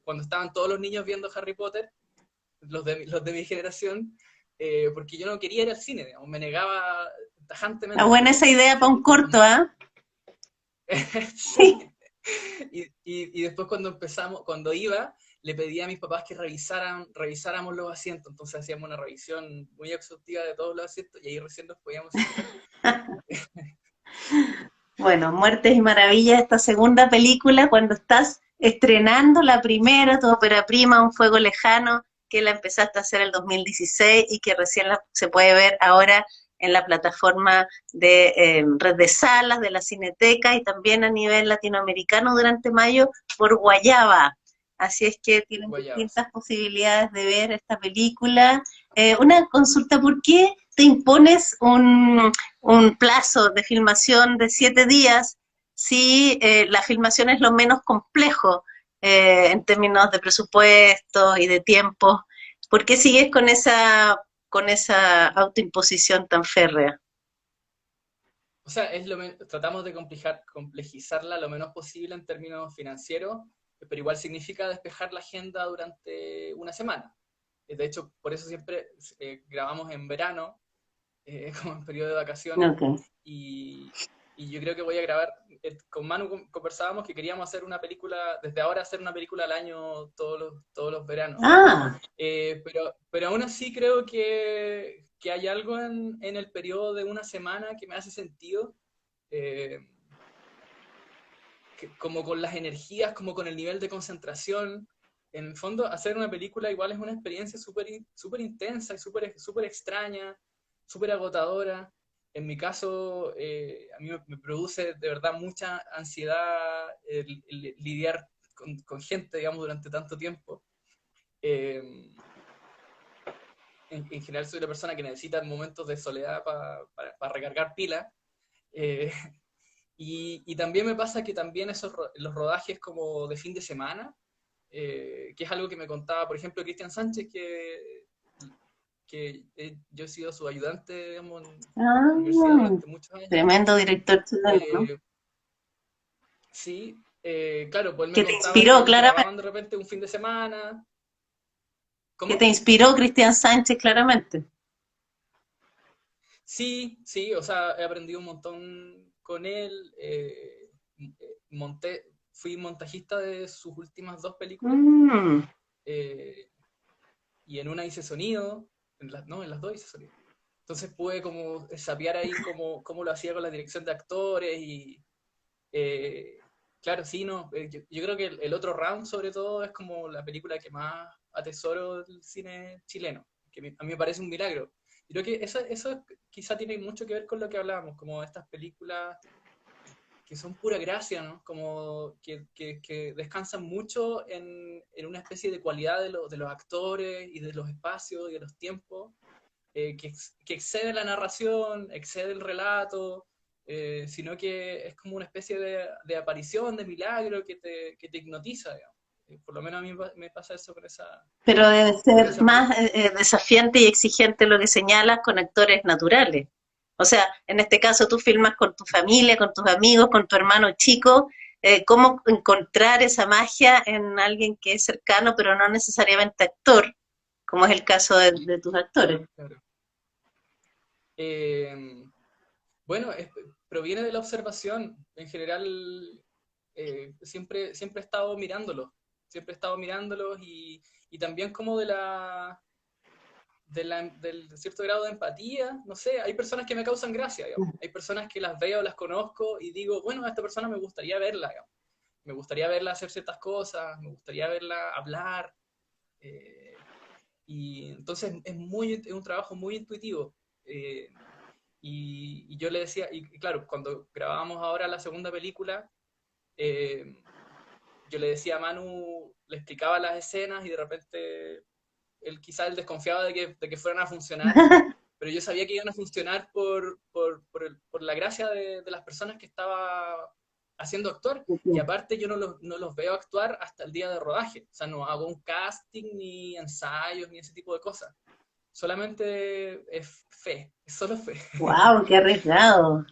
cuando estaban todos los niños viendo Harry Potter, los de mi generación, porque yo no quería ir al cine, digamos, me negaba tajantemente. Está buena esa idea para un corto, ¿ah? Sí. Y después cuando iba, le pedí a mis papás que revisáramos los asientos, entonces hacíamos una revisión muy exhaustiva de todos los asientos y ahí recién nos podíamos sentar. Bueno, Muertes y Maravillas, esta segunda película, cuando estás estrenando la primera, tu ópera prima, Un fuego lejano, que la empezaste a hacer el 2016 y que recién se puede ver ahora en la plataforma de Red de Salas, de la Cineteca y también a nivel latinoamericano durante mayo por Guayaba. Así es que tienen Guayabas. distintas posibilidades de ver esta película. Una consulta, ¿por qué te impones un plazo de filmación de 7 días si la filmación es lo menos complejo en términos de presupuesto y de tiempo? ¿Por qué sigues con esa autoimposición tan férrea? O sea, tratamos de complejizarla lo menos posible en términos financieros, pero igual significa despejar la agenda durante una semana. De hecho, por eso siempre grabamos en verano, como en periodo de vacaciones, Okay. y, y yo creo que voy a grabar, con Manu conversábamos que queríamos hacer una película, desde ahora hacer una película al año todos los veranos. Ah, Pero aún así creo que hay algo en el periodo de una semana que me hace sentido, eh, como con las energías, como con el nivel de concentración. En el fondo, hacer una película igual es una experiencia súper intensa y súper extraña, súper agotadora. En mi caso, a mí me produce de verdad mucha ansiedad lidiar con gente, digamos, durante tanto tiempo. Eh, en general soy la persona que necesita momentos de soledad para recargar pilas. Eh, y también me pasa que también los rodajes como de fin de semana, que es algo que me contaba, por ejemplo, Cristian Sánchez, que yo he sido su ayudante, digamos, en la universidad ah, durante muchos años. tremendo director chileno, ¿no? Eh, sí, claro, pues él me Que te contaba que inspiró, ellos claramente, grababan de repente un fin de semana. que te ¿Cómo? inspiró Cristian Sánchez, claramente. Sí, sí, o sea, he aprendido un montón con él. Fui montajista de sus últimas dos películas, Mm, eh, y en una hice sonido, no, en las dos hice sonido. Entonces pude como sapear ahí cómo lo hacía con la dirección de actores y, eh, claro, sí, no, yo creo que el otro round sobre todo es como la película que más atesoro del cine chileno, que a mí me parece un milagro. Y creo que eso quizá tiene mucho que ver con lo que hablábamos, como estas películas que son pura gracia, ¿no? Como que descansan mucho en una especie de cualidad de los actores y de los espacios y de los tiempos, que excede la narración, excede el relato, sino que es como una especie de aparición, de milagro que te hipnotiza, digamos. Por lo menos a mí me pasa eso pero debe con ser esa más película. desafiante y exigente lo que señalas con actores naturales. O sea, en este caso tú filmas con tu familia, con tus amigos, con tu hermano chico. ¿Cómo encontrar esa magia en alguien que es cercano, pero no necesariamente actor, como es el caso de tus actores? Claro. Eh, bueno, proviene de la observación. En general, siempre he estado mirándolos. Siempre he estado mirándolos y también como del cierto grado de empatía. No sé, hay personas que me causan gracia, digamos. Hay personas que las veo, las conozco y digo, bueno, a esta persona me gustaría verla, digamos. Me gustaría verla hacer ciertas cosas, me gustaría verla hablar. eh, y entonces es un trabajo muy intuitivo. Eh, y yo le decía, y claro, cuando grabábamos ahora la segunda película, eh, yo le decía a Manu, le explicaba las escenas y de repente él desconfiaba de que fueran a funcionar, pero yo sabía que iban a funcionar por la gracia de las personas que estaba haciendo actor, y aparte yo no los veo actuar hasta el día de rodaje, o sea, no hago un casting, ni ensayos, ni ese tipo de cosas, solamente es solo fe. ¡Wow! ¡Qué arriesgado!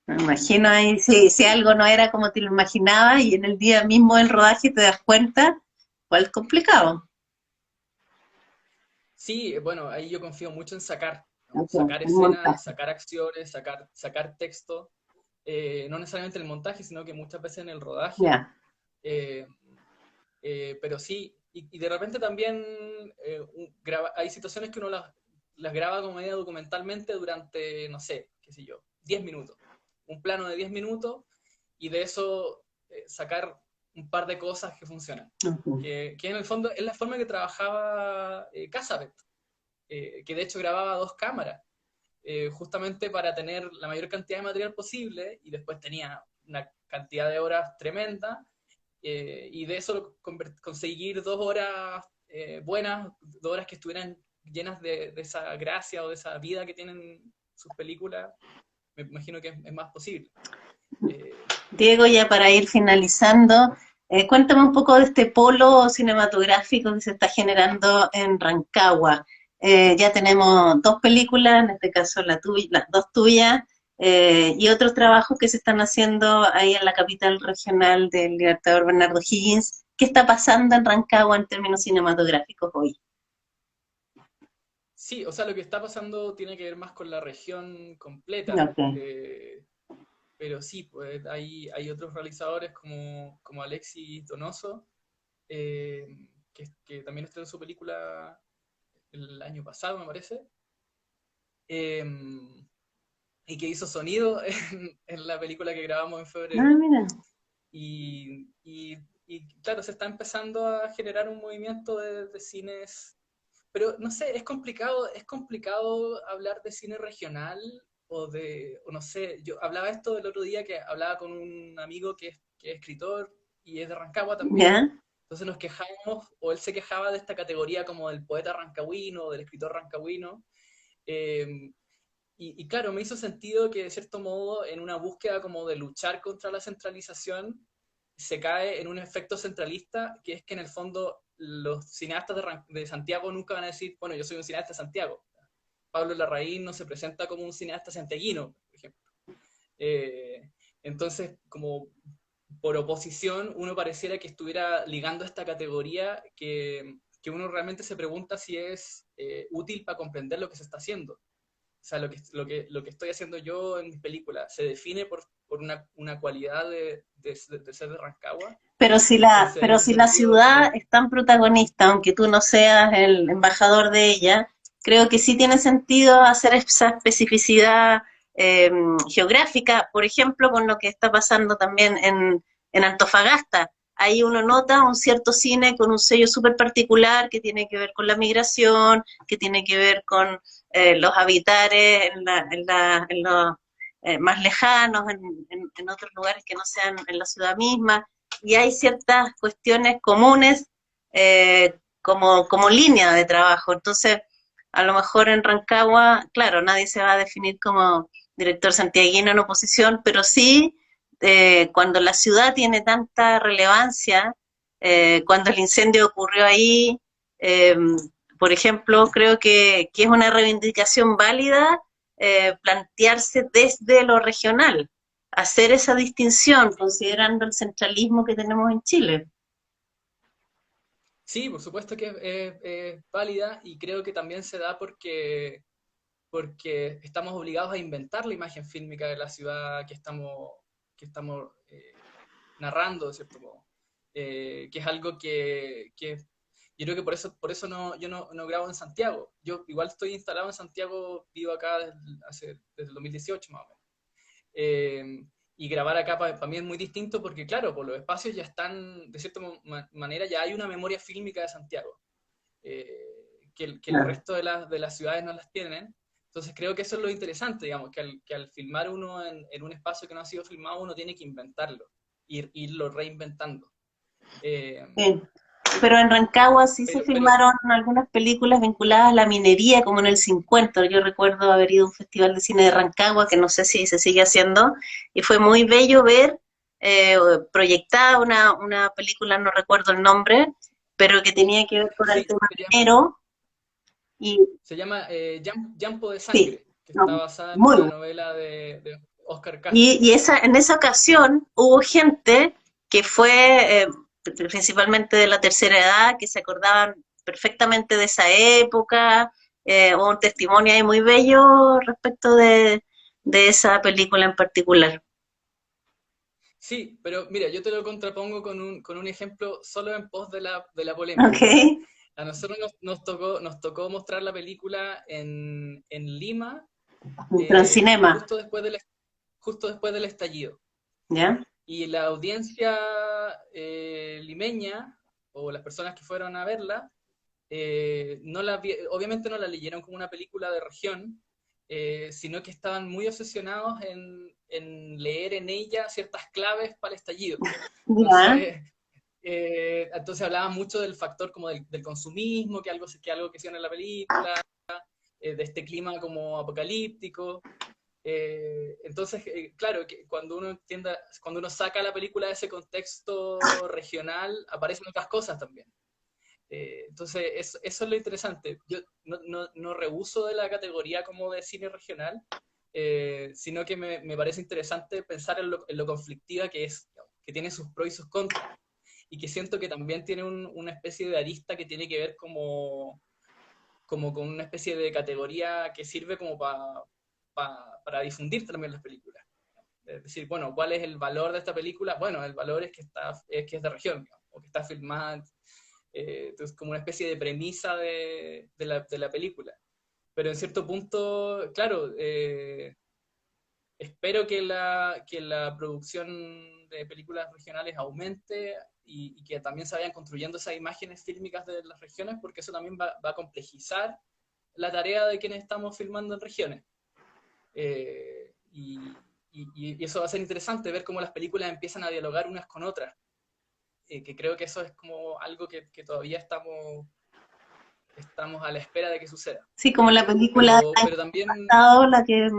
Me imagino ahí si algo no era como te lo imaginabas y en el día mismo del rodaje te das cuenta, igual es complicado. Sí, bueno, ahí yo confío mucho en sacar, ¿no? Ok, Sacar el escenas, montaje. sacar acciones, sacar texto, no necesariamente en el montaje, sino que muchas veces en el rodaje. Ya. eh, pero sí, y de repente también hay situaciones que uno las graba como media documentalmente durante, no sé, qué sé yo, 10 minutos. Un plano de 10 minutos y de eso sacar un par de cosas que funcionan. Ujú. Que en el fondo es la forma que trabajaba Casabet, que de hecho grababa dos cámaras, justamente para tener la mayor cantidad de material posible y después tenía una cantidad de horas tremenda, y de eso conseguir 2 horas buenas, 2 horas que estuvieran llenas de esa gracia o de esa vida que tienen sus películas, me imagino que es más posible. Eh, Diego, ya para ir finalizando, Cuéntame un poco de este polo cinematográfico que se está generando en Rancagua. Ya tenemos dos películas, en este caso las dos tuyas, y otros trabajos que se están haciendo ahí en la capital regional del Libertador Bernardo Higgins. ¿Qué está pasando en Rancagua en términos cinematográficos hoy? Sí, o sea, lo que está pasando tiene que ver más con la región completa. Ok. Pero sí, pues hay otros realizadores como Alexis Donoso, eh, que también estrenó su película el año pasado, me parece, eh, y que hizo sonido en la película que grabamos en Ah, febrero. mira. Y claro, se está empezando a generar un movimiento de cines, pero no sé, es complicado hablar de cine regional o no sé, yo hablaba esto el otro día que hablaba con un amigo que es escritor y es de Rancagua también, Ya. entonces nos quejábamos, o él se quejaba de esta categoría como del poeta rancagüino, del escritor rancagüino, eh, y claro, me hizo sentido que de cierto modo en una búsqueda como de luchar contra la centralización se cae en un efecto centralista, que es que en el fondo los cineastas de Santiago nunca van a decir, bueno, yo soy un cineasta de Santiago. Pablo Larraín no se presenta como un cineasta santiaguino, por ejemplo. Eh, entonces, como por oposición, uno pareciera que estuviera ligando esta categoría que uno realmente se pregunta si es útil para comprender lo que se está haciendo. O sea, lo que estoy haciendo yo en mis películas se define por una cualidad de ser de Rancagua. Entonces, en Pero ese si la sentido, ciudad es tan protagonista, aunque tú no seas el embajador de ella, creo que sí tiene sentido hacer esa especificidad eh, geográfica, por ejemplo, con lo que está pasando también en Antofagasta. Ahí uno nota un cierto cine con un sello súper particular que tiene que ver con la migración, que tiene que ver con los habitares en los más lejanos, en otros lugares que no sean en la ciudad misma, y hay ciertas cuestiones comunes como línea de trabajo. Entonces, a lo mejor en Rancagua, claro, nadie se va a definir como director santiaguino en oposición, pero sí cuando la ciudad tiene tanta relevancia, cuando el incendio ocurrió ahí, eh, por ejemplo, creo que es una reivindicación válida plantearse desde lo regional, hacer esa distinción considerando el centralismo que tenemos en Chile. sí, por supuesto que es válida y creo que también se da porque estamos obligados a inventar la imagen fílmica de la ciudad que estamos narrando, de cierto modo. Que es algo que yo creo que por eso yo no grabo en Santiago. Yo igual estoy instalado en Santiago, vivo acá desde el 2018 más o menos. Eh, y grabar acá para mí es muy distinto porque, claro, por los espacios ya están, de cierta manera, ya hay una memoria fílmica de Santiago, que el Claro. resto de las ciudades no las tienen. Entonces creo que eso es lo interesante, digamos, que al filmar uno en un espacio que no ha sido filmado, uno tiene que inventarlo, irlo reinventando. Eh, Sí. Pero en Rancagua sí se pero filmaron algunas películas vinculadas a la minería, como en el 50. Yo recuerdo haber ido a un festival de cine de Rancagua, que no sé si se sigue haciendo, y fue muy bello ver eh, proyectada una película, no recuerdo el nombre, pero que tenía que ver con el sí, tema se llama, minero. Y se llama Llampo de sí, Sangre, que está no, basada en muy una bueno. novela de Oscar Castro. En esa ocasión hubo gente que fue principalmente de la tercera edad, que se acordaban perfectamente de esa época, hubo un testimonio ahí muy bello respecto de esa película en particular. Sí, pero mira, yo te lo contrapongo con un ejemplo solo en pos de la Ok, polémica. A nosotros nos tocó mostrar la película en Lima, Transcinema, justo después del estallido. ¿ya? Y la audiencia limeña, o las personas que fueron a verla, obviamente no la leyeron como una película de región, sino que estaban muy obsesionados en leer en ella ciertas claves para el estallido. Ya, Entonces hablaban mucho del factor como del consumismo, que algo que hicieron en la película, de este clima como apocalíptico. Entonces, claro, que cuando uno saca la película de ese contexto regional, aparecen otras cosas también. Entonces, eso es lo interesante. Yo no rehúso de la categoría como de cine regional, sino que me parece interesante pensar en lo conflictiva que es, que tiene sus pros y sus contras, y que siento que también tiene una especie de arista que tiene que ver como con una especie de categoría que sirve como para difundir también las películas. Es decir, bueno, ¿cuál es el valor de esta película? Bueno, el valor es que es de región, digamos, o que está filmada, entonces como una especie de premisa de la película. Pero en cierto punto, claro, espero que la producción de películas regionales aumente y que también se vayan construyendo esas imágenes fílmicas de las regiones, porque eso también va a complejizar la tarea de quienes estamos filmando en regiones. Eh, y, y eso va a ser interesante, ver cómo las películas empiezan a dialogar unas con otras, que creo que eso es como algo que todavía estamos a la espera de que suceda. Sí, como la película Pero también, la que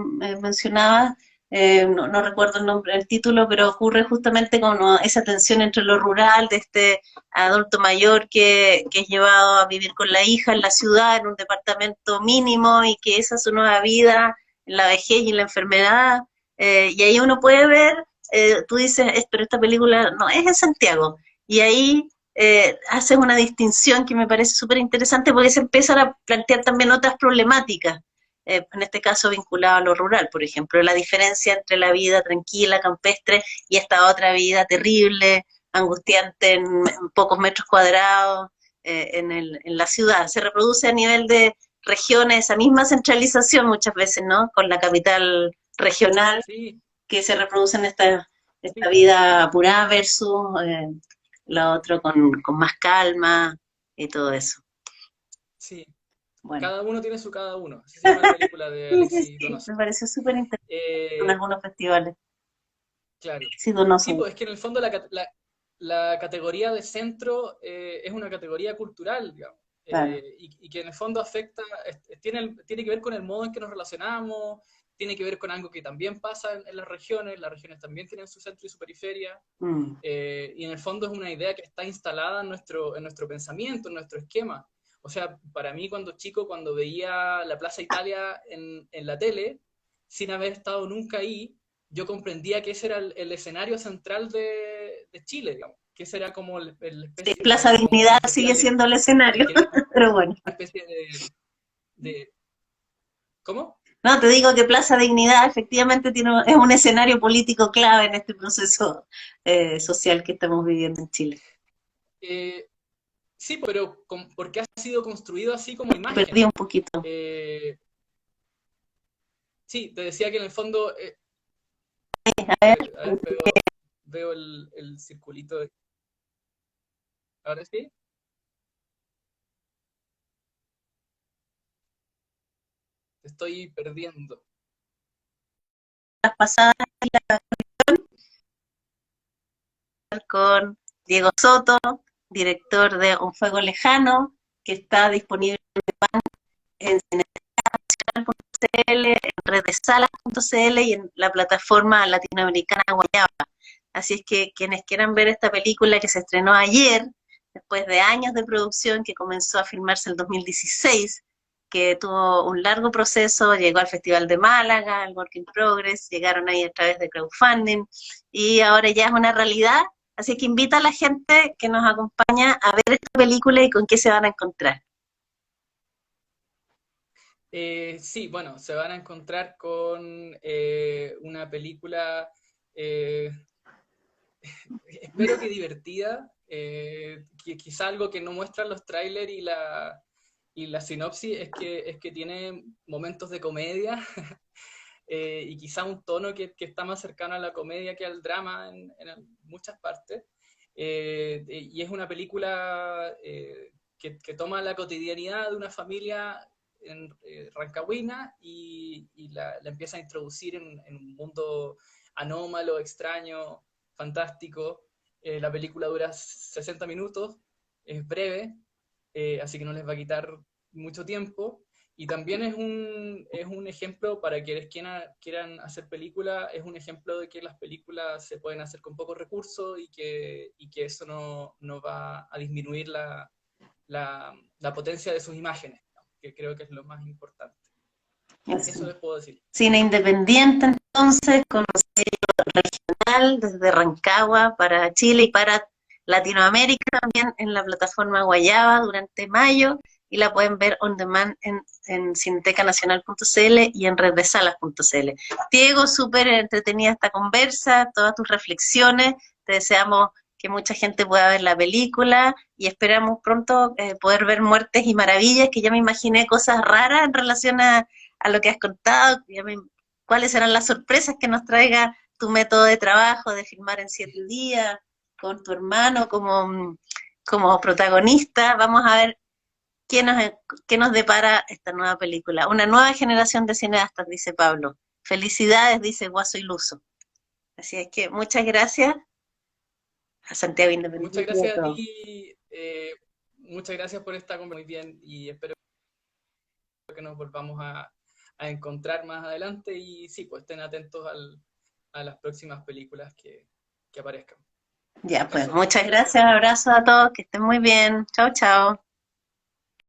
mencionaba, no recuerdo el nombre, el título, pero ocurre justamente con esa tensión entre lo rural de este adulto mayor que es llevado a vivir con la hija en la ciudad, en un departamento mínimo, y que esa es su nueva vida en la vejez y en la enfermedad. Y ahí uno puede ver, tú dices, pero esta película no es en Santiago, y ahí haces una distinción que me parece súper interesante porque se empiezan a plantear también otras problemáticas, en este caso vinculado a lo rural, por ejemplo, la diferencia entre la vida tranquila, campestre, y esta otra vida terrible, angustiante en pocos metros cuadrados, en la ciudad. Se reproduce a nivel de regiones esa misma centralización muchas veces, ¿no? Con la capital regional, sí, que se reproduce en esta sí, vida apurada versus lo otro con más calma y todo eso. sí. Bueno, Cada uno tiene su cada uno. Así se llama la película de sí, sí, Alexis sí, me Donoso. pareció súper interesante en Eh, algunos festivales. claro. Sí, Sí, Donoso, pues es que en el fondo la categoría de centro es una categoría cultural, digamos, claro. y que en el fondo afecta, tiene que ver con el modo en que nos relacionamos, tiene que ver con algo que también pasa en las regiones también tienen su centro y su periferia, Mm. y en el fondo es una idea que está instalada en nuestro pensamiento, en nuestro esquema. O sea, para mí cuando chico, cuando veía la Plaza Italia en la tele, sin haber estado nunca ahí, yo comprendía que ese era el escenario central de Chile, digamos, que ese era como Sí, especie, Plaza como Dignidad el sigue festival siendo el de escenario, que era una pero bueno. especie de ¿cómo? No, te digo que Plaza Dignidad efectivamente es un escenario político clave en este proceso social que estamos viviendo en Chile. Eh, sí, pero porque ha sido construido así como Te perdí imagen. un poquito. Eh, sí, te decía que en el fondo, a ver, veo el circulito. Ahora sí, te estoy perdiendo. Las pasadas con Diego Soto, director de Un Fuego Lejano, que está disponible en CNL, en redesalas.cl y en la plataforma latinoamericana Guayaba. Así es que quienes quieran ver esta película que se estrenó ayer, después de años de producción, que comenzó a filmarse en el 2016, que tuvo un largo proceso, llegó al Festival de Málaga, al Work in Progress, llegaron ahí a través de crowdfunding, y ahora ya es una realidad. Así que invita a la gente que nos acompaña a ver esta película y con qué se van a encontrar. Sí, bueno, se van a encontrar con una película, eh, espero que divertida, quizá algo que no muestran los trailers y la sinopsis es que tiene momentos de comedia, y quizá un tono que está más cercano a la comedia que al drama en muchas partes. Y es una película que toma la cotidianidad de una familia en Rancagüina y la empieza a introducir en un mundo anómalo, extraño, fantástico. La película dura 60 minutos, es breve, así que no les va a quitar mucho tiempo. Y también es un ejemplo para quienes quieran hacer películas, es un ejemplo de que las películas se pueden hacer con pocos recursos y que eso no va a disminuir la potencia de sus imágenes, ¿no? Que creo que es lo más importante. Eso les puedo decir. Cine independiente, entonces, con un sello regional desde Rancagua para Chile y para Latinoamérica también en la plataforma Guayaba durante mayo y la pueden ver on demand en cinetecanacional.cl y en reddesalas.cl. Diego, súper entretenida esta conversa, todas tus reflexiones, te deseamos que mucha gente pueda ver la película y esperamos pronto poder ver Muertes y Maravillas, que ya me imaginé cosas raras en relación a lo que has contado, cuáles serán las sorpresas que nos traiga tu método de trabajo, de filmar en 7 días, con tu hermano como protagonista. Vamos a ver qué nos depara esta nueva película. Una nueva generación de cineastas, dice Pablo. Felicidades, dice Guaso Iluso. Así es que muchas gracias a Santiago Muchas Independiente y a gracias a todos. ti, muchas gracias por esta conversación muy bien y espero que nos volvamos a encontrar más adelante y sí, pues estén atentos a las próximas películas que aparezcan. Ya, pues Eso. muchas gracias, abrazos a todos, que estén muy bien. Chao, chao.